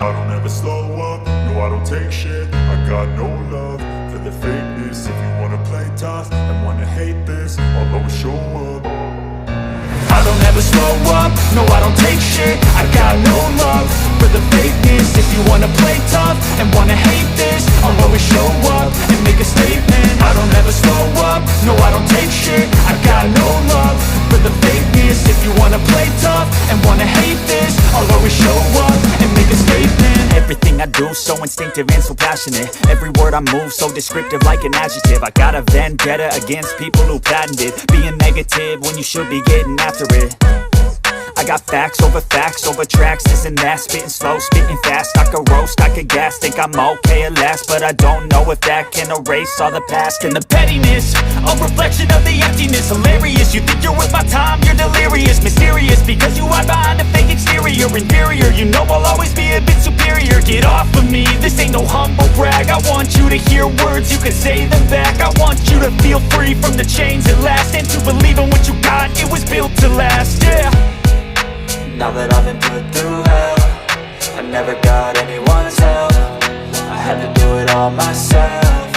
I don't ever slow up, no I don't take shit. I got no love for the fakeness. If you wanna play tough and wanna hate this, I'll always show up. I don't ever slow up, no I don't take shit. I got no love for the fakeness. If you wanna play tough and wanna hate this, I'll always show up and make a statement. I don't ever slow up, no I don't take shit. I got no love for the fakeness. If you wanna play tough and wanna hate this, I'll always show up and make a statement. Everything I do so instinctive and so passionate. Every word I move so descriptive like an adjective. I got a vendetta against people who patented being negative when you should be getting after it. I got facts over tracks, this and that. Spitting slow, spitting fast, I could roast, I could gas. Think I'm okay at last, but I don't know if that can erase all the past. And the pettiness, a reflection of the emptiness. Hilarious, you think you're worth my time, you're delirious. Mysterious, because you hide behind a fake exterior. Inferior, you know I'll always be a bit superior. Get off of me, this ain't no humble brag. I want you to hear words, you can say them back. I want you to feel free from the chains at last, and to believe in what you got, it was built to last, yeah. Now that I've been put through hell, I never got anyone's help. I had to do it all myself.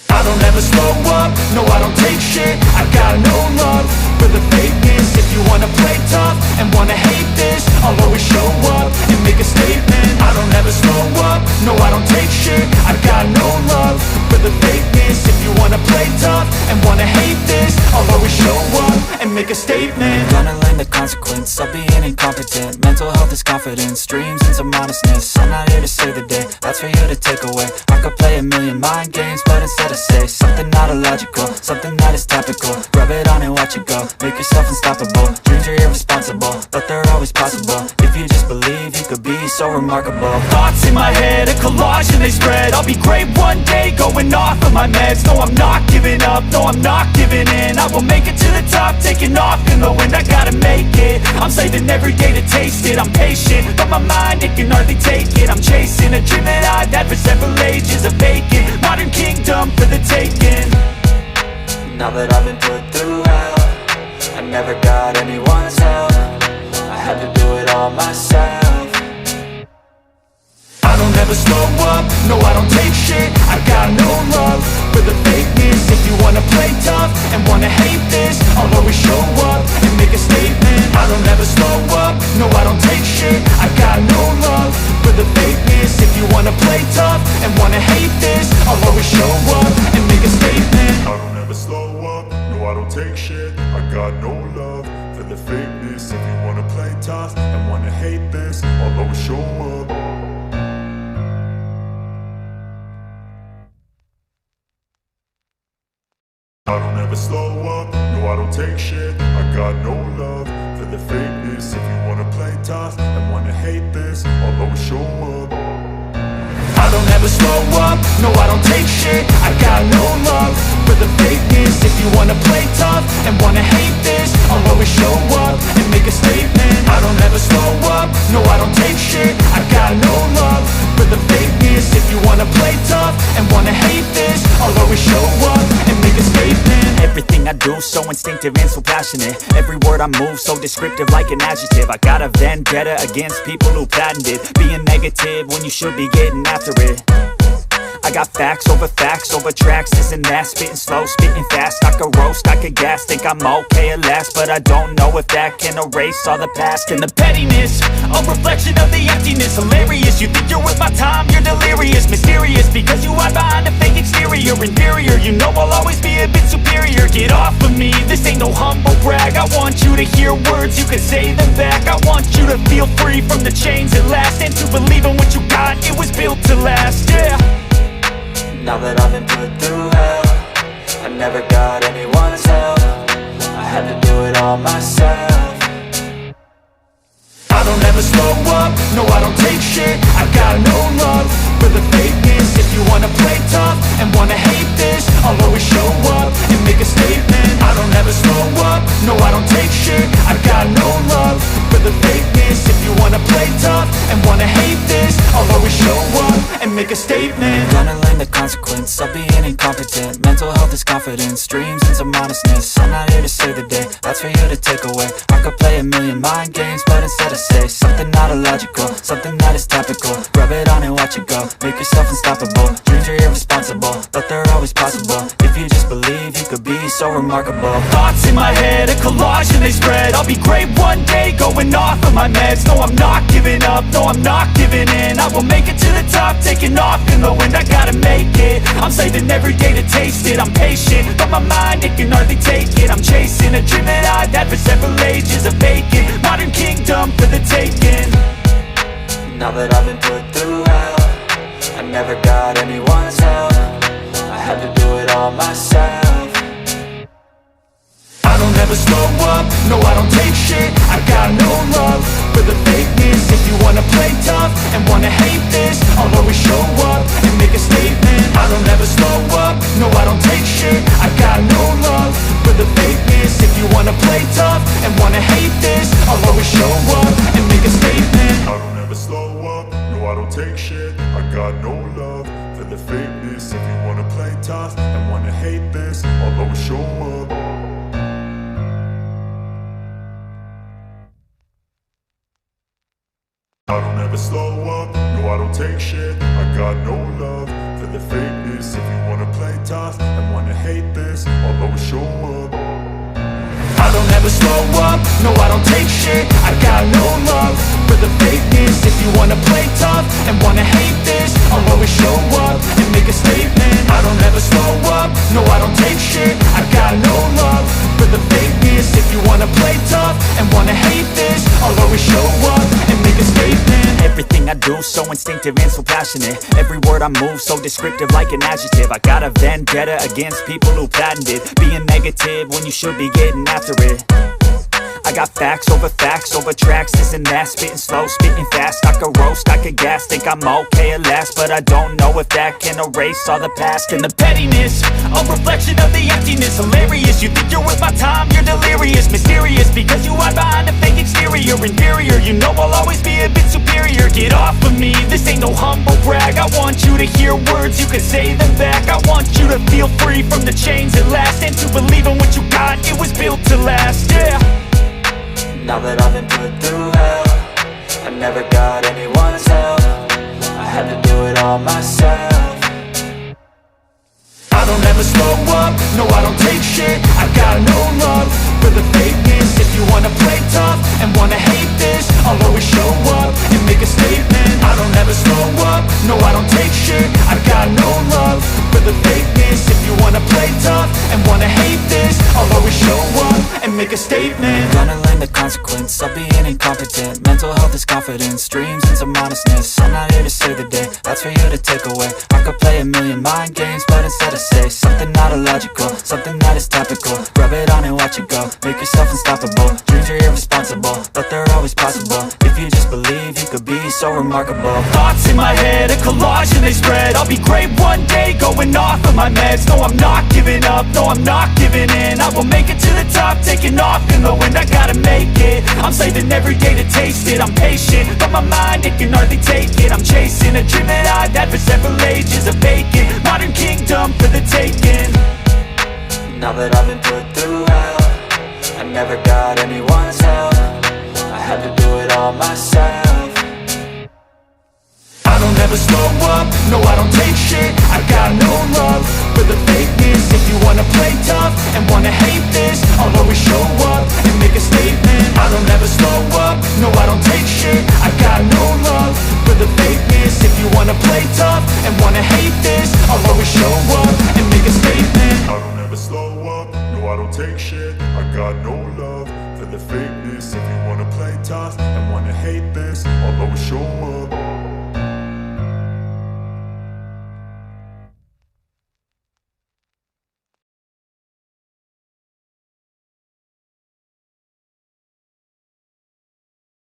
I don't ever slow up, no I don't take shit. I got no love for the fakeness. If you wanna play tough and wanna hate this, I'll always show up and make a statement. I don't ever slow up, no I don't take shit. I got no love for the fakeness. If you wanna play tough and wanna hate this, I'll always show up and make a statement. Gonna learn the consequence of being incompetent. Mental health is confidence, dreams into modestness. I'm not here to save the day, that's for you to take away. I could play a million mind games, but instead I say something not illogical, something that is topical. Rub it on and watch it go, make yourself unstoppable. Dreams are irresponsible, but they're always possible. If you just believe, you could be so remarkable. Thoughts in my head, a collage and they spread. I'll be great one day, going off of my meds. No, I'm not giving up, no, I'm not giving in. I will make it to the top, taking off in the wind. I gotta make it, I'm saving every day to taste it. I'm patient, but my mind, it can hardly take it. I'm chasing a dream that I've had for several ages. A vacant, modern kingdom for the taking. Now that I've been put through hell, I never got anyone's help. I had to do it all myself. I don't ever slow up, no I don't take shit. I got no love for the fakeness. If you wanna play tough and wanna hate this, I'll always show up and make a statement. I don't ever slow up, no I don't take shit. I got no love for the fakeness. If you wanna play tough and wanna hate this, I'll always show up and make a statement. I don't ever slow up, no I don't take shit. I got no love for the fakeness. If you wanna play tough and wanna hate this, I'll always show up. I don't ever slow up, no I don't take shit. I got no love for the fakeness. If you wanna play tough and wanna hate this, I'll always show up. I don't ever slow up, no I don't take shit. I got no love for the fakeness. If you wanna play tough and wanna hate this, I'll always show up and make a statement. I don't ever slow up, no I don't take shit. I got no love for the fakeness. If you wanna play tough and wanna hate this, I'll always show up and make a statement. Everything I do so instinctive and so passionate. Every word I move so descriptive like an adjective. I got a vendetta against people who patented being negative when you should be getting after it. I got facts over tracks, this and that. Spitting slow, spitting fast, I could roast, I could gas. Think I'm okay at last, but I don't know if that can erase all the past. And the pettiness, a reflection of the emptiness. Hilarious, you think you're worth my time, you're delirious. Mysterious, because you hide behind a fake exterior. Inferior, you know I'll always be a bit superior. Get off of me, this ain't no humble brag. I want you to hear words, you can say them back. I want you to feel free from the chains at last, and to believe in what you got, it was built to last, yeah. Now that I've been put through hell, I never got anyone's help. I had to do it all myself. I don't ever slow up, no I don't take shit. I got no love for the fakeness. If you wanna play tough and wanna hate this, I'll always show up and make a statement. I don't ever slow up, no I don't take shit. I got no love for the fakeness. If you wanna play tough and wanna hate this, I'll always show up and make a statement. Gonna learn the consequence of being incompetent. Mental health is confidence, dreams and some honestness. I'm not here to save the day, that's for you to take away. I could play a million mind games, but instead I say something not illogical, something that is topical. Rub it on and watch it go, make yourself unstoppable. Dreams are irresponsible, but they're always possible. If you just believe, you could be so remarkable. Thoughts in my head, a collage and they spread. I'll be great one day, going off of my meds. No, I'm not giving up, no, I'm not giving in. I will make it to the top, taking off in the wind. I gotta make it, I'm saving every day to taste it. I'm patient, but my mind, it can hardly take it. I'm chasing a dream that I've had for several ages. A vacant, modern kingdom for the taking. Now that I've been put through hell, I never got anyone's help. I had to do it all myself. I don't ever slow up, no I don't take shit. I got no love for the fakeness. If you wanna play tough and wanna hate this, I'll always show up and make a statement. I don't ever slow up, no I don't take shit. I got no love for the fakeness. If you wanna play tough and wanna hate this, I'll always show up and make a statement. I don't ever slow up, no I don't take shit. I got no love for the fakeness. If you wanna play tough and wanna hate this, I'll always show up. I don't ever slow up, no I don't take shit. I got no love for the fakeness. If you wanna play tough and wanna hate this, I'll always show up. I don't ever slow up, no I don't take shit. I got no love for the fakeness. If you wanna play tough and wanna hate this, I'll always show up and make a statement. I don't ever slow up, no I don't take shit. I got no love for the fakeness. If you wanna play tough and wanna hate this, I'll always show up and make a statement. Everything I do so instinctive and so passionate. Every word I move so descriptive like an adjective. I got a vendetta against people who patented being negative when you should be getting after it. I got facts over tracks, this and that. Spitting slow, spitting fast, I could roast, I could gas. Think I'm okay at last, but I don't know if that can erase all the past. And the pettiness, a reflection of the emptiness. Hilarious, you think you're worth my time, you're delirious. Mysterious, because you hide behind a fake exterior. Inferior, you know I'll always be a bit superior. Get off of me, this ain't no humble brag. I want you to hear words, you can say them back. I want you to feel free from the chains at last, and to believe in what you got, it was built to last, yeah. Now that I've been put through hell, I never got anyone's help. I had to do it all myself. I don't ever slow up, no I don't take shit. I got no love for the fakeness. If you wanna play tough and wanna hate this, I'll always show up and make a statement. I don't ever slow up, no I don't take shit. I got no love for the fakeness. If you wanna play tough and wanna hate this, I'll always show up and make a statement. Gonna learn the consequence of being incompetent. Mental health is confidence, dreams and some honestness. I'm not here to save the day, that's for you to take away. I could play a million mind games, but instead I say something not illogical, something that is topical. Rub it on and watch it go, make yourself unstoppable. Dreams are irresponsible, but they're always possible. If you just believe, you could be so remarkable. Thoughts in my head, a collage and they spread. I'll be great one day, going off of my meds. No, I'm not giving up, no, I'm not giving in. I will make it to the top, taking off in the wind. I gotta make it, I'm saving every day to taste it. I'm patient, but my mind, it can hardly take it. I'm chasing a dream that I've had for several ages. A vacant, modern kingdom for the taking. Now that I've been put through hell, I never got anyone's help. I had to do it all myself. I don't ever slow up, no I don't take shit. I got no love for the fakeness. If you wanna play tough and wanna hate this, I'll always show up and make a statement. I don't ever slow up, no I don't take shit. I got no love for the fakeness. If you wanna play tough and wanna hate this, I'll always show up and make a statement. I don't ever slow up, no I don't take shit. I got no love for the fakeness. If you wanna play tough and wanna hate this, I'll always show up.